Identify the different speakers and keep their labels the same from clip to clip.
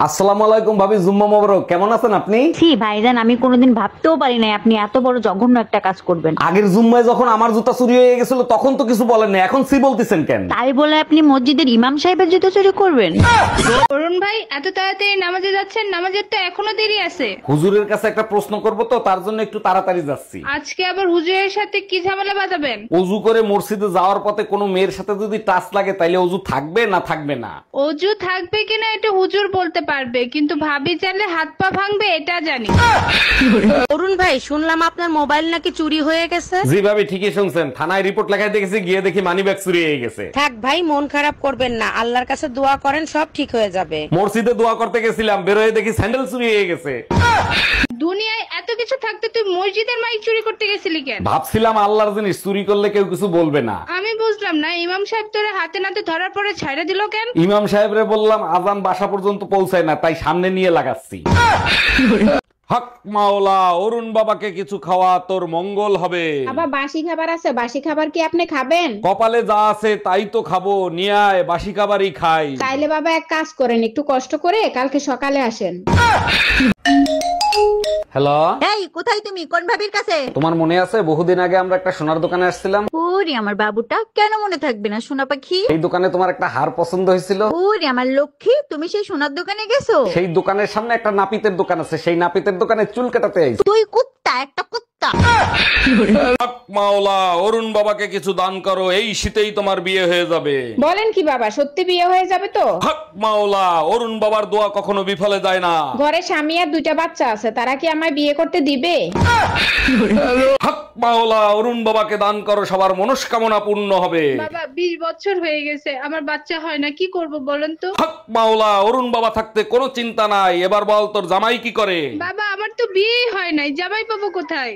Speaker 1: আসসালামু আলাইকুম ভাবি, জুম্মা মোবারক। কেমন আছেন আপনি?
Speaker 2: ছি ভাইজান, আমি কোনোদিন ভাবতেও পারি নাই আপনি এত বড় জঘন্য একটা কাজ করবেন।
Speaker 1: আগের জুম্মায় যখন আমার জুতা চুরি হয়ে গেছিল তখন তো কিছু বলেন না, এখন সি বলতেছেন কেন?
Speaker 2: তাই বলে আপনি মসজিদের ইমাম সাহেবের জুতো চুরি করবেন?
Speaker 3: অরুণ ভাই, এত তাড়াতাড়ি নামাজে যাচ্ছেন? নামাজের তো এখনো দেরি আছে।
Speaker 1: হুজুরের কাছে একটা প্রশ্ন করব তো, তার জন্য একটু তাড়াতাড়ি যাচ্ছি।
Speaker 3: আজকে আবার হুজুরের সাথে কি ঝামেলা বাঁধাবেন?
Speaker 1: অজু করে মসজিদে যাওয়ার পথে কোনো মেয়ের সাথে যদি টাচ লাগে তাইলে অজু থাকবে না থাকবে না?
Speaker 3: অজু থাকবে কিনা এটা হুজুর বলতে পারবে, কিন্তু ভাবি চাইলে হাত পা ভাঙবে এটা জানি।
Speaker 4: অরুণ ভাই, শুনলাম আপনার মোবাইল নাকি চুরি হয়ে গেছে।
Speaker 1: জি ভাবি, ঠিকই শুনছেন। থানায় রিপোর্ট লেখাই দেখেছি, গিয়ে দেখি মানিব্যাগ চুরি হয়ে গেছে।
Speaker 4: থাক ভাই, মন খারাপ করবেন না, আল্লাহর কাছে দোয়া করেন, সব ঠিক হয়ে যাবে।
Speaker 1: মসজিদে দোয়া করতে গেছিলাম, বেরোয় দেখি স্যান্ডেল চুরি হয়ে গেছে।
Speaker 3: দুনিয়ায় এত কিছু থাকতে তুই মসজিদের মাইক চুরি করতে গেছিলি কেন?
Speaker 1: ভাবছিলাম আল্লাহর জিনিস চুরি করলে কেউ কিছু বলবে না।
Speaker 3: আমি বুঝলাম না, ইমাম সাহেব তোরে হাতে নাতে ধরার পরে ছাইড়া দিল কেন?
Speaker 1: ইমাম সাহেবরে বললাম আজান বাসা পর্যন্ত পৌঁছায় না, তাই সামনে নিয়ে লাগাচ্ছি। হক মাওলা, অরুণ বাবাকে কিছু খাওয়া, তোর মঙ্গল হবে।
Speaker 5: বাবা, বাসি খাবার আছে, বাসি খাবার কি আপনি খাবেন?
Speaker 1: কপালে যা আছে তাই তো খাবো, নিয়ে আয়, বাসি খাবারই খাই।
Speaker 5: তাইলে বাবা এক কাজ করেন, একটু কষ্ট করে কালকে সকালে আসেন।
Speaker 1: হ্যালো,
Speaker 2: এই কোথায় তুমি? কোন ভাবির কাছে?
Speaker 1: তোমার মনে আছে বহুদিন আগে আমরা একটা সোনার দোকানে আসছিলাম?
Speaker 2: ওরে আমার বাবুটা, কেন মনে থাকবে না সোনা পাখি?
Speaker 1: এই দোকানে তোমার একটা হার পছন্দ হয়েছিল।
Speaker 2: ওরে আমার লক্ষ্মী, তুমি সেই সোনার দোকানে গেছো?
Speaker 1: সেই দোকানের সামনে একটা নাপিতের দোকান আছে, সেই নাপিতের দোকানে চুল কাটাতে আইছি।
Speaker 2: তুই কুত্তা, একটা কুত্তা।
Speaker 1: হক মাওলা, অরুণ বাবাকে কিছু দান করো, এই শীতেই তোমার বিয়ে হয়ে যাবে।
Speaker 5: বলেন কি বাবা, সত্যি বিয়ে হয়ে যাবে তো?
Speaker 1: হক মাওলা, অরুণ বাবার দোয়া কখনো বিফলে যায় না।
Speaker 5: ঘরে স্বামী আর দুইটা বাচ্চা আছে, তারা কি আমায় বিয়ে করতে দিবে?
Speaker 1: হক মাওলা, অরুণ বাবাকে দান করো, সবার মনস্কামনা পূর্ণ হবে।
Speaker 3: বাবা 20 বছর হয়ে গেছে, আমার বাচ্চা হয় না, কি করব বলেন তো?
Speaker 1: হক মাওলা, অরুণ বাবা থাকতে কোনো চিন্তা নাই। এবার বল, তোর জামাই কি করে?
Speaker 3: বাবা আমার তো বিয়েই হয় নাই, জামাই পাবো কোথায়?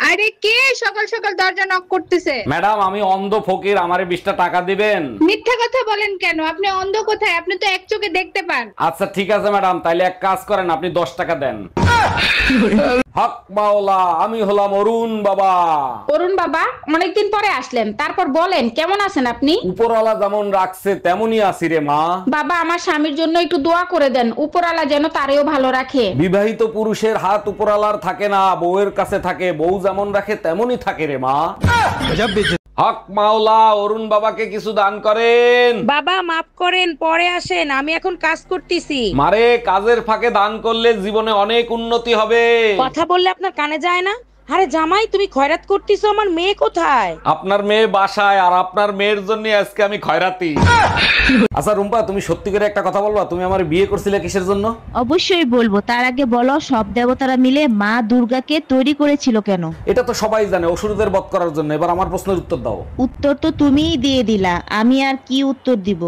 Speaker 3: আরে কে সকাল সকাল দরজা নক করতেছে?
Speaker 1: ম্যাডাম, আমি অন্ধ ফকির, আমারে 20টা টাকা দিবেন?
Speaker 3: মিথ্যা কথা বলেন কেন? আপনি অন্ধ কোথায়? আপনি তো এক চোখে দেখতে পান।
Speaker 1: আচ্ছা ঠিক আছে ম্যাডাম, তাইলে এক কাজ করেন, আপনি 10 টাকা দেন। হক মাওলা, আমি হলাম অরুণ বাবা।
Speaker 5: অরুণ বাবা, অনেকদিন পরে আসলেন, তারপর বলেন কেমন আছেন আপনি?
Speaker 1: উপরওয়ালা যেমন রাখছে তেমনই আছি রে মা।
Speaker 5: বাবা, আমার স্বামীর জন্য একটু দোয়া করে দেন, উপরওয়ালা যেন তারেও ভালো রাখে।
Speaker 1: বিবাহিত পুরুষের হাত উপরওয়ালার থাকে না, বউয়ের কাছে থাকে। বউ যেমন রাখে তেমনই থাকে রে মা। হক মাওলা, অরুণ বাবাকে কিছু দান করেন।
Speaker 4: বাবা মাফ করেন, পরে আসেন, আমি এখন কাজ করতেছি।
Speaker 1: মারে, কাজের ফাঁকে দান করলে জীবনে অনেক উন্নতি হবে।
Speaker 4: কথা বললে আপনার কানে যায় না? আরে জামাই, তুমি খয়রাত করতেছো, আমার মেয়ে কোথায়?
Speaker 1: আপনার মেয়ে বাসায়, আর আপনার মেয়ের জন্য আজকে আমি খয়রাতি। আচ্ছা রুম্পা, তুমি সত্যি করে একটা কথা বলবা, তুমি আমার বিয়ে করছিলে কিসের জন্য?
Speaker 2: অবশ্যই বলবো, তার আগে বলো সব দেবতারা মিলে মা দুর্গাকে তৈরি করেছিল কেন?
Speaker 1: এটা তো সবাই জানে, অসুরদের বধ করার জন্য। এবার আমার প্রশ্নের উত্তর দাও।
Speaker 2: উত্তর তো তুমিই দিয়ে দিলা, আমি আর কি উত্তর দিব?